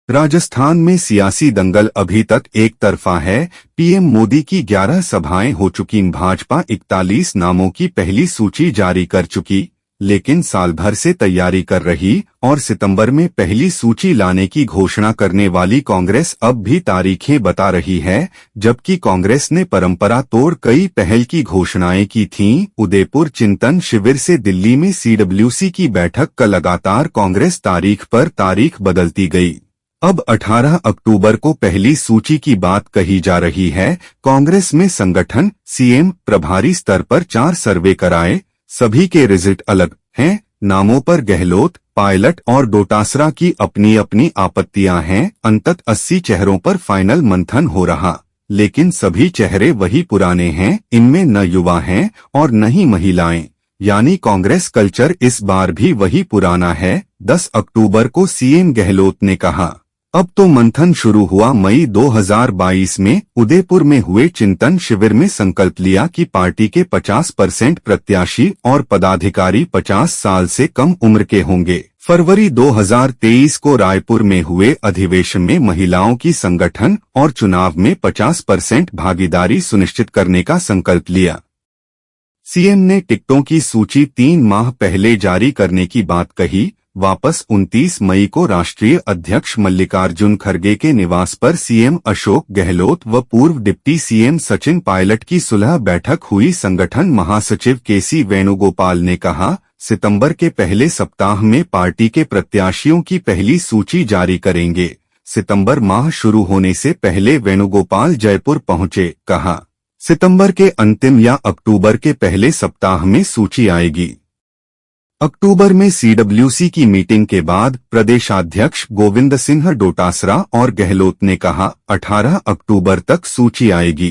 राजस्थान में सियासी दंगल अभी तक एक तरफा है। पीएम मोदी की 11 सभाएं हो चुकी। भाजपा 41 नामों की पहली सूची जारी कर चुकी, लेकिन साल भर से तैयारी कर रही और सितंबर में पहली सूची लाने की घोषणा करने वाली कांग्रेस अब भी तारीखें बता रही है। जबकि कांग्रेस ने परंपरा तोड़ कई पहल की घोषणाएं की थीं। उदयपुर चिंतन शिविर से दिल्ली में सीडब्ल्यूसी की बैठक का लगातार कांग्रेस तारीख पर तारीख बदलती गई। अब 18 अक्टूबर को पहली सूची की बात कही जा रही है। कांग्रेस में संगठन सीएम प्रभारी स्तर पर 4 सर्वे कराए, सभी के रिजल्ट अलग हैं। नामों पर गहलोत, पायलट और डोटासरा की अपनी अपनी आपत्तियां हैं। अंततः 80 चेहरों पर फाइनल मंथन हो रहा, लेकिन सभी चेहरे वही पुराने हैं। इनमें न युवा हैं और न ही महिलाएं, यानी कांग्रेस कल्चर इस बार भी वही पुराना है। 10 अक्टूबर को सीएम गहलोत ने कहा, अब तो मंथन शुरू हुआ। मई 2022 में उदयपुर में हुए चिंतन शिविर में संकल्प लिया कि पार्टी के 50% प्रत्याशी और पदाधिकारी 50 साल से कम उम्र के होंगे। फरवरी 2023 को रायपुर में हुए अधिवेशन में महिलाओं की संगठन और चुनाव में 50% भागीदारी सुनिश्चित करने का संकल्प लिया। सीएम ने टिकटों की सूची 3 माह पहले जारी करने की बात कही। वापस 29 मई को राष्ट्रीय अध्यक्ष मल्लिकार्जुन खड़गे के निवास पर सीएम अशोक गहलोत व पूर्व डिप्टी सीएम सचिन पायलट की सुलह बैठक हुई। संगठन महासचिव केसी वेणुगोपाल ने कहा, सितंबर के पहले सप्ताह में पार्टी के प्रत्याशियों की पहली सूची जारी करेंगे। सितंबर माह शुरू होने से पहले वेणुगोपाल जयपुर पहुंचे। कहा, सितंबर के अंतिम या अक्टूबर के पहले सप्ताह में सूची आएगी। अक्टूबर में सीडब्ल्यूसी की मीटिंग के बाद प्रदेशाध्यक्ष गोविंद सिंह डोटासरा और गहलोत ने कहा, 18 अक्टूबर तक सूची आएगी।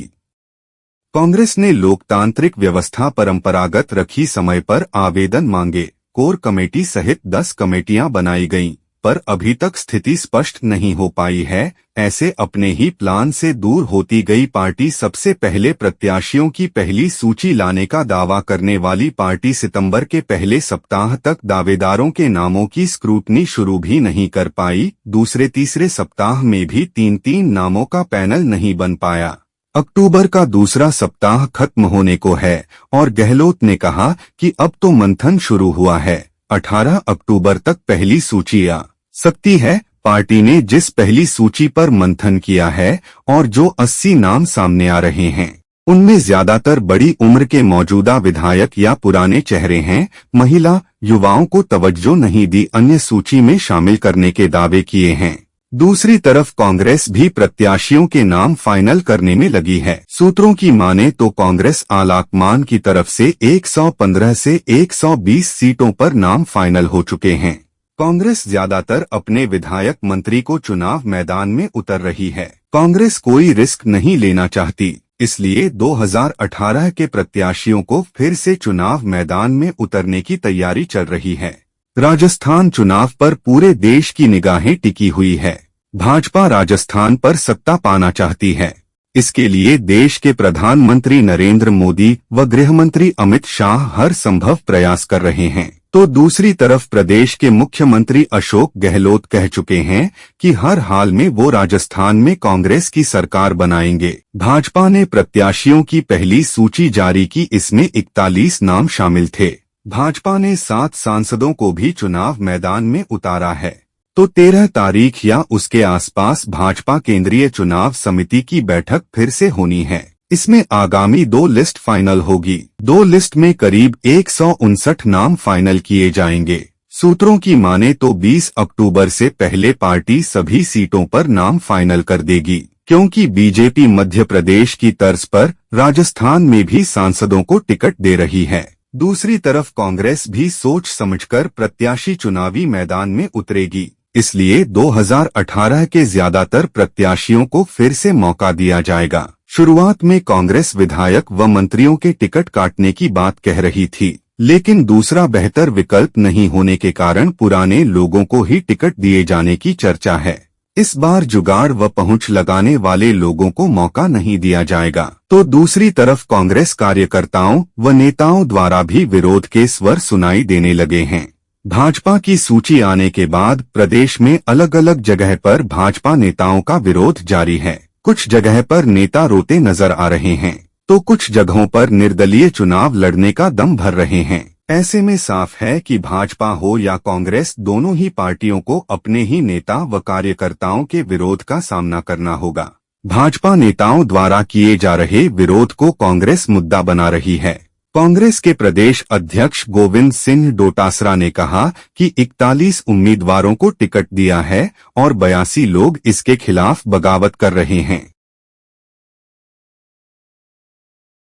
कांग्रेस ने लोकतांत्रिक व्यवस्था परंपरागत रखी, समय पर आवेदन मांगे। कोर कमेटी सहित 10 कमेटियां बनाई गईं, पर अभी तक स्थिति स्पष्ट नहीं हो पाई है। ऐसे अपने ही प्लान से दूर होती गई पार्टी सबसे पहले प्रत्याशियों की पहली सूची लाने का दावा करने वाली पार्टी सितंबर के पहले सप्ताह तक दावेदारों के नामों की स्क्रूटनी शुरू भी नहीं कर पाई। दूसरे तीसरे सप्ताह में भी 3-3 नामों का पैनल नहीं बन पाया। अक्टूबर का दूसरा सप्ताह खत्म होने को है और गहलोत ने कहा कि अब तो मंथन शुरू हुआ है, 18 अक्टूबर तक पहली सूची आ सकती है। पार्टी ने जिस पहली सूची पर मंथन किया है और जो 80 नाम सामने आ रहे हैं, उनमें ज्यादातर बड़ी उम्र के मौजूदा विधायक या पुराने चेहरे हैं। महिला युवाओं को तवज्जो नहीं दी, अन्य सूची में शामिल करने के दावे किए हैं। दूसरी तरफ कांग्रेस भी प्रत्याशियों के नाम फाइनल करने में लगी है। सूत्रों की माने तो कांग्रेस आलाकमान की तरफ से 115 से 120 सीटों पर नाम फाइनल हो चुके हैं। कांग्रेस ज्यादातर अपने विधायक मंत्री को चुनाव मैदान में उतर रही है। कांग्रेस कोई रिस्क नहीं लेना चाहती, इसलिए 2018 के प्रत्याशियों को फिर से चुनाव मैदान में उतरने की तैयारी चल रही है। राजस्थान चुनाव पर पूरे देश की निगाहें टिकी हुई है। भाजपा राजस्थान पर सत्ता पाना चाहती है। इसके लिए देश के प्रधानमंत्री नरेंद्र मोदी व गृहमंत्री अमित शाह हर संभव प्रयास कर रहे हैं। तो दूसरी तरफ प्रदेश के मुख्यमंत्री अशोक गहलोत कह चुके हैं कि हर हाल में वो राजस्थान में कांग्रेस की सरकार बनाएंगे। भाजपा ने प्रत्याशियों की पहली सूची जारी की, इसमें 41 नाम शामिल थे। भाजपा ने 7 सांसदों को भी चुनाव मैदान में उतारा है। तो 13 तारीख या उसके आसपास भाजपा केंद्रीय चुनाव समिति की बैठक फिर से होनी है। इसमें आगामी 2 लिस्ट फाइनल होगी। 2 लिस्ट में करीब 159 नाम फाइनल किए जाएंगे। सूत्रों की माने तो 20 अक्टूबर से पहले पार्टी सभी सीटों पर नाम फाइनल कर देगी, क्योंकि बीजेपी मध्य प्रदेश की तर्ज पर राजस्थान में भी सांसदों को टिकट दे रही है। दूसरी तरफ कांग्रेस भी सोच समझकर प्रत्याशी चुनावी मैदान में उतरेगी, इसलिए 2018 के ज्यादातर प्रत्याशियों को फिर से मौका दिया जाएगा। शुरुआत में कांग्रेस विधायक व मंत्रियों के टिकट काटने की बात कह रही थी, लेकिन दूसरा बेहतर विकल्प नहीं होने के कारण पुराने लोगों को ही टिकट दिए जाने की चर्चा है। इस बार जुगाड़ व पहुंच लगाने वाले लोगों को मौका नहीं दिया जाएगा। तो दूसरी तरफ कांग्रेस कार्यकर्ताओं व नेताओं द्वारा भी विरोध के स्वर सुनाई देने लगे हैं। भाजपा की सूची आने के बाद प्रदेश में अलग अलग जगह पर भाजपा नेताओं का विरोध जारी है। कुछ जगह पर नेता रोते नजर आ रहे हैं, तो कुछ जगहों पर निर्दलीय चुनाव लड़ने का दम भर रहे हैं। ऐसे में साफ है कि भाजपा हो या कांग्रेस, दोनों ही पार्टियों को अपने ही नेता व कार्यकर्ताओं के विरोध का सामना करना होगा। भाजपा नेताओं द्वारा किए जा रहे विरोध को कांग्रेस मुद्दा बना रही है। कांग्रेस के प्रदेश अध्यक्ष गोविंद सिंह डोटासरा ने कहा कि 41 उम्मीदवारों को टिकट दिया है और 82 लोग इसके खिलाफ बगावत कर रहे हैं।